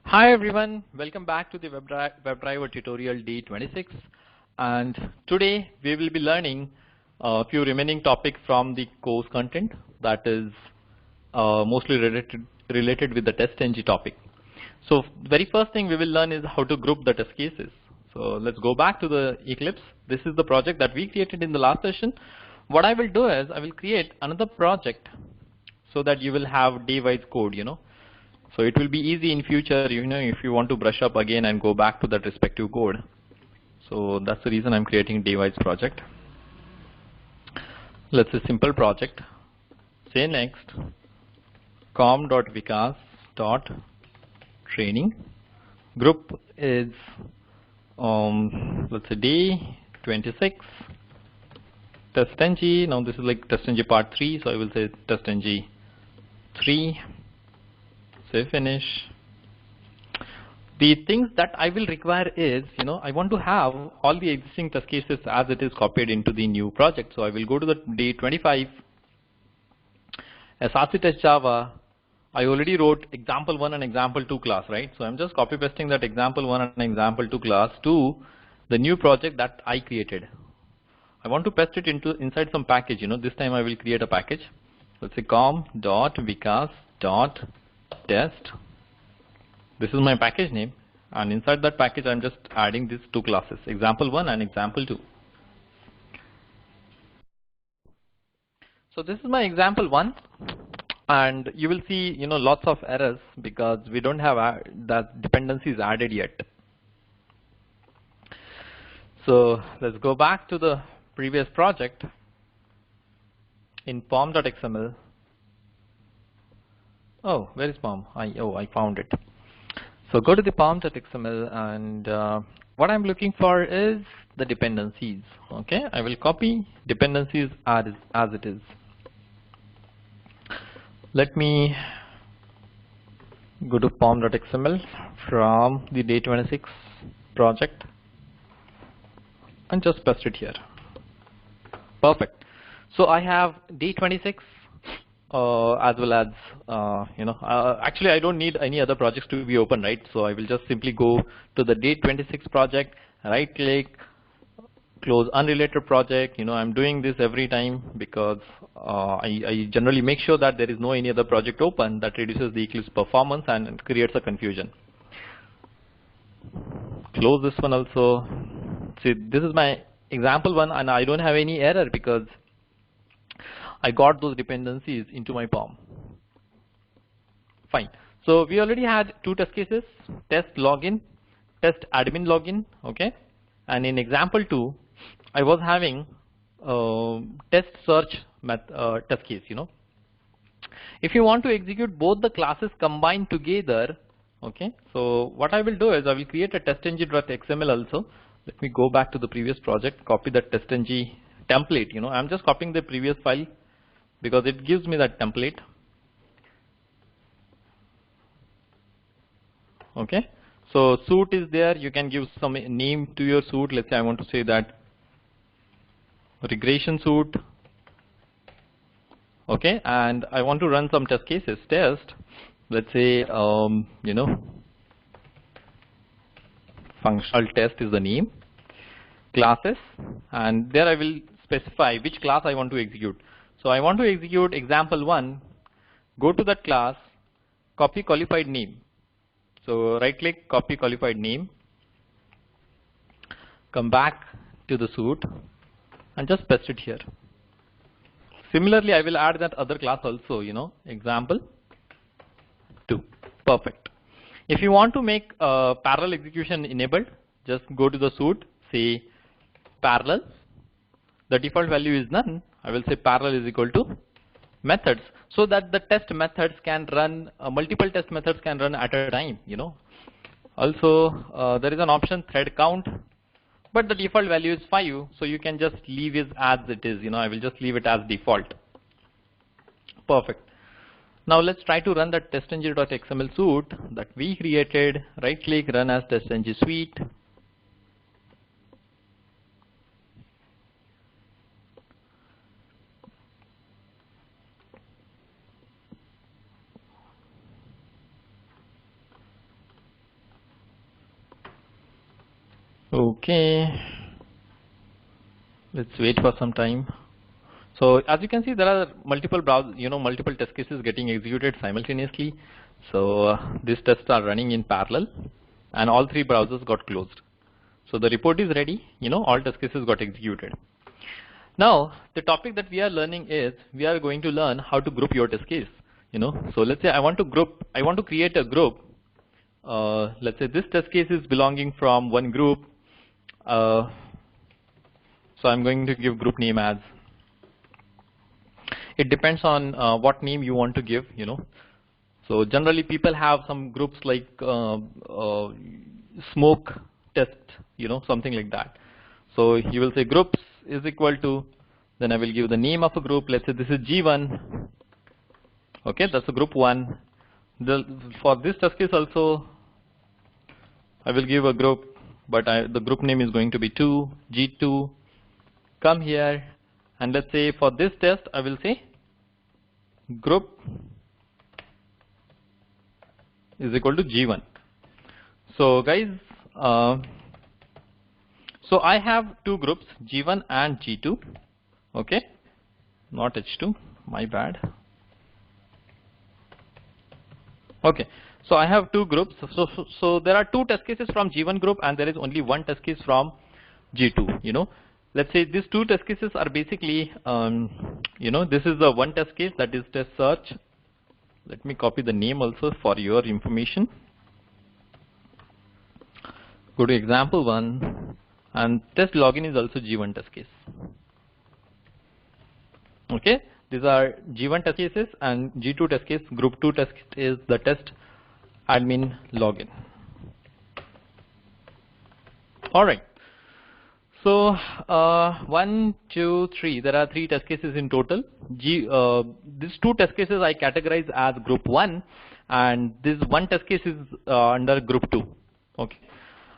Hi everyone, welcome back to the WebDriver tutorial D26, and today we will be learning a few remaining topics from the course content that is mostly related with the TestNg topic. So the very first thing we will learn is how to group the test cases. So let's go back to the Eclipse. This is the project that we created in the last session. What I will do is I will create another project so that you will have day-wise code, So it will be easy in future, if you want to brush up again and go back to that respective code. So that's the reason I'm creating day-wise project. Let's say simple project. Say next com.vikas.training. Group is let's say day 26. TestNg. Now this is like TestNg part 3, so I will say TestNg 3. Say finish. The things that I will require is, I want to have all the existing test cases as it is copied into the new project. So I will go to the day 25, SRC test Java. I already wrote example1 and example2 class, right? So I'm just copy pasting that example1 and example2 class to the new project that I created. I want to paste it inside some package, this time I will create a package. Let's say com.vikas.test. This is my package name, and inside that package I'm just adding these two classes, example1 and example2. So this is my example1, and you will see lots of errors because we don't have that dependencies added yet. So let's go back to the previous project in pom.xml. Oh, where is pom? I found it. So go to the pom.xml, and what I'm looking for is the dependencies. Okay, I will copy dependencies as it is. Let me go to pom.xml from the day 26 project and just paste it here. Perfect. So I have day 26 as well as actually I don't need any other projects to be open, right? So I will just simply go to the day 26 project, right click, close unrelated project. I'm doing this every time because I generally make sure that there is no any other project open. That reduces the Eclipse performance and creates a confusion. Close this one also. See, this is my example1, and I don't have any error because I got those dependencies into my POM. Fine. So we already had two test cases, test login, test admin login, okay? And in example 2, I was having test search test case, If you want to execute both the classes combined together, okay? So what I will do is I will create a testng.xml also. Let me go back to the previous project, copy that testng template, I'm just copying the previous file because it gives me that template. Okay, so suit is there. You can give some name to your suit. Let's say I want to say that regression suit. Okay, and I want to run some test cases. Test, let's say functional test is the name, classes, and there I will specify which class I want to execute. So I want to execute example1, go to that class, copy qualified name. So right click, copy qualified name, come back to the suit and just paste it here. Similarly, I will add that other class also, example2. Perfect. If you want to make parallel execution enabled, just go to the suit, say parallel. The default value is none. I will say parallel is equal to methods, so that the test methods can run, multiple test methods can run at a time, Also, there is an option thread count, but the default value is 5, so you can just leave it as it is, I will just leave it as default. Perfect. Now let's try to run that testng.xml suite that we created. Right click, run as testng suite. Okay, let's wait for some time. So as you can see, there are multiple multiple test cases getting executed simultaneously. So these tests are running in parallel, and all three browsers got closed. So the report is ready. All test cases got executed. Now the topic that we are learning is we are going to learn how to group your test case. So let's say I want to create a group. Let's say this test case is belonging from one group. So I'm going to give group name as. It depends on what name you want to give. So generally people have some groups like smoke test, something like that. So you will say groups is equal to, then I will give the name of a group. Let's say this is G1. Okay, that's a group 1. For this test case also, I will give a group, but the group name is going to be 2, G2. Come here, and let's say for this test, I will say group is equal to G1. So guys, so I have two groups, G1 and G2. Okay, not H2, my bad. Okay, so I have two groups. So there are two test cases from G1 group, and there is only one test case from G2. Let's say these two test cases are basically, this is the one test case, that is test search. Let me copy the name also for your information. Go to example 1, and test login is also G1 test case. Okay, these are G1 test cases, and G2 test case. Group 2 test is the test admin login. All right. So 1, 2, 3. There are 3 test cases in total. These 2 test cases I categorize as group 1, and this one test case is under group 2. Okay.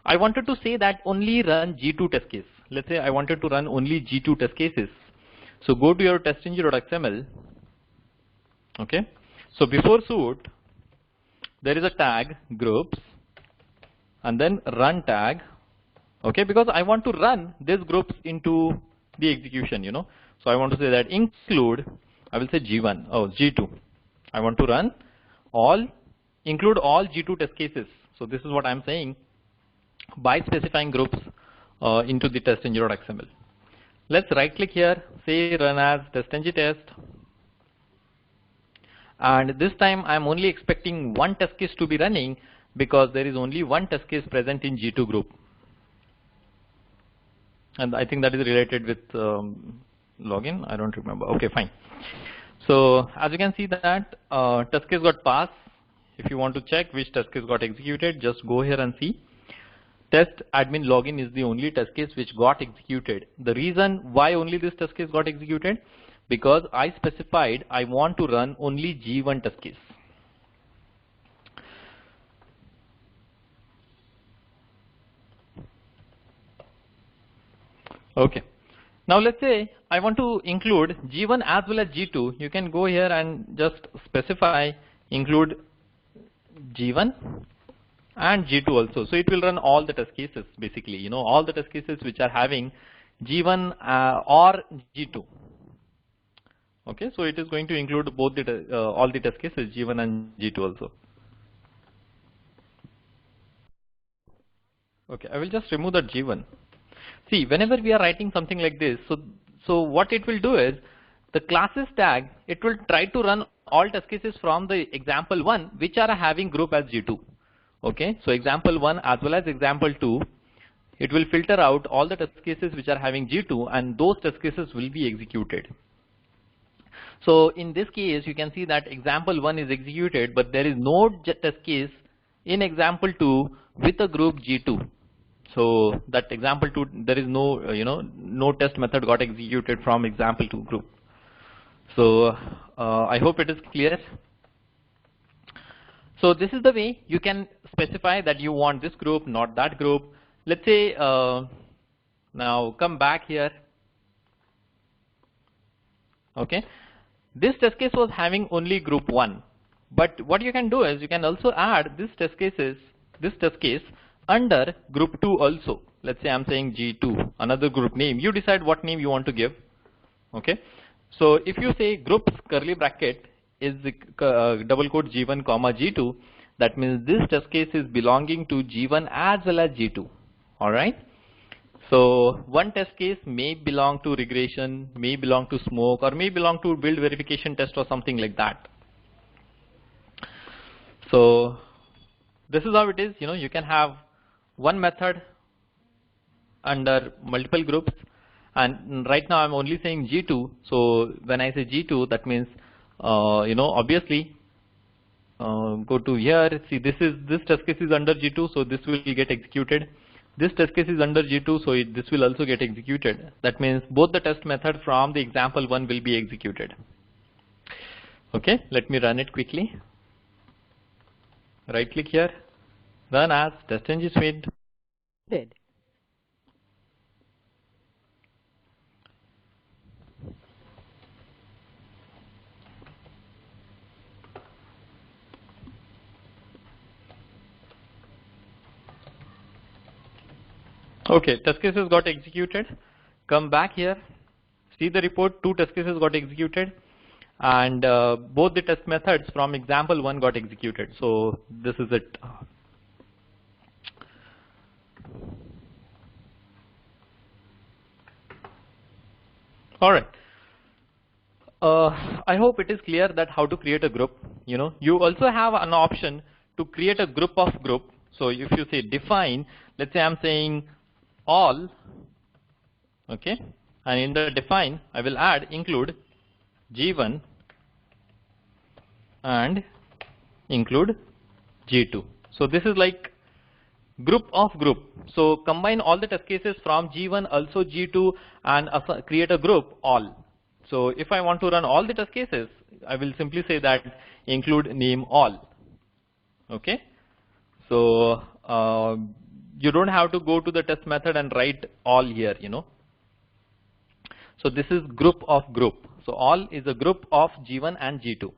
I wanted to say that only run G2 test case. Let's say I wanted to run only G2 test cases. So go to your TestNg.xml. Okay. So before suit, there is a tag groups, and then run tag. Okay, because I want to run these groups into the execution, So I want to say that include, I will say G2. I want to run include all G2 test cases. So this is what I'm saying by specifying groups into the TestNg.xml. Let's right click here, say run as TestNg test. And this time I'm only expecting one test case to be running because there is only one test case present in G2 group. And I think that is related with login. I don't remember. Okay, fine. So as you can see that test case got passed. If you want to check which test case got executed, just go here and see. Test admin login is the only test case which got executed. The reason why only this test case got executed, because I specified I want to run only G1 test case. Okay. Now let's say I want to include G1 as well as G2. You can go here and just specify include G1 and G2 also. So it will run all the test cases basically, all the test cases which are having G1 or G2. Okay, so it is going to include both the all the test cases, G1 and G2 also. Okay, I will just remove that G1. See, whenever we are writing something like this, so what it will do is the classes tag, it will try to run all test cases from the example 1 which are having group as G2. Okay, so example 1 as well as example 2, it will filter out all the test cases which are having G2, and those test cases will be executed. So in this case, you can see that example 1 is executed, but there is no test case in example 2 with a group G2. So that example 2, there is no, no test method got executed from example 2 group. So I hope it is clear. So this is the way you can specify that you want this group, not that group. Let's say now come back here. Okay, this test case was having only group 1, but what you can do is you can also add this test case under group 2 also. let's say I'm saying G2, another group name. You decide what name you want to give. Okay. So if you say groups curly bracket is double quote G1 comma G2, that means this test case is belonging to G1 as well as G2. All right. So one test case may belong to regression, may belong to smoke, or may belong to build verification test or something like that. So this is how it is. You can have one method under multiple groups, and right now I'm only saying G2. So when I say G2, that means obviously go to here. See, this test case is under G2, so this will get executed. This test case is under G2, so this will also get executed. That means both the test method from the example one will be executed. Okay, let me run it quickly. Right click here, run as TestNg suite. Okay, test cases got executed. Come back here, see the report, 2 test cases got executed, and both the test methods from example 1 got executed. So this is it. All right. I hope it is clear that how to create a group. You also have an option to create a group of group. So if you say define, let's say I'm saying all, okay, and in the define I will add include G1 and include G2. So this is like group of group. So combine all the test cases from G1 also G2 and create a group all. So if I want to run all the test cases, I will simply say that include name all. Okay. So you don't have to go to the test method and write all here, So this is group of group. So all is a group of G1 and G2.